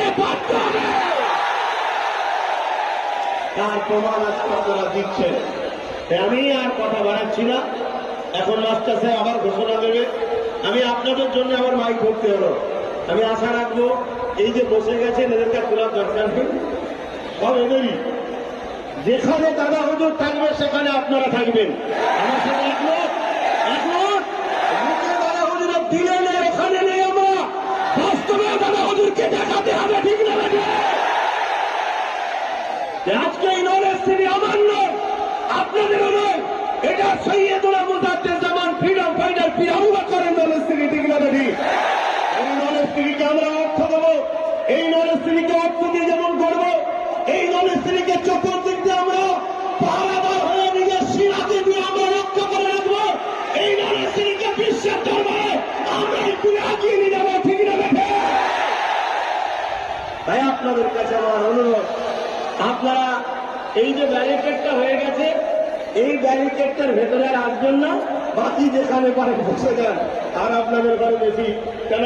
হতে বাধ্য হবে। তার প্রমাণ আজকে আপনারা দিচ্ছেন। আমি আর কথা বাড়াচ্ছি না, এখন মাস্টার সাহেব আবার ঘোষণা দেবে। আমি আপনাদের জন্য আবার মাইক ধরতে হলো। আমি আশা রাখবো এই যে বসে গেছেন এদেরকে তোলার দরকার নেই, সব এদেরই। যেখানে দাদা হুজুর থাকবে সেখানে আপনারা থাকবেন। আমার সাথে একমত, একমত। মুখে দাদা হুজুরের দিলে নেই, ওখানে নেই আমরা। বাস্তবে দাদা হুজুরকে দেখাতে হবে, ঠিক না? আজকে এই নলেজ সিটি আমার নয়, আপনাদেরও নয়। এটা সৈয়দুল মুজাদ্দেদ ফ্রিডম ফাইটার পীর আবু বকরের নলেজ সিটি, ঠিক না? এই নলেজ সিটিকে আমরা অর্থ দেবো। এই নলেজ সিটিকে অর্থ দিয়ে যেমন করবো, এই নলেজ সিটিকে চতুর্দিক দিয়ে আমরা পাহারাদার হয়ে নিজের সিরাকে দিয়ে আমরা রক্ষা করে রাখবো। এই নলেজ সিটিকে বিশ্বের দরবারে আমরা একটু এগিয়ে নিয়ে যাবো, ঠিক না? তাই আপনাদের কাছে আমার অনুরোধ, আপনারা এই যে ব্যারিকেডটা হয়ে গেছে, এই ব্যারিকেডটার ভেতরে আর আসবেন না, বাকি যেখানে পারে বসে যান। আর আপনাদের ঘরে বেশি কেন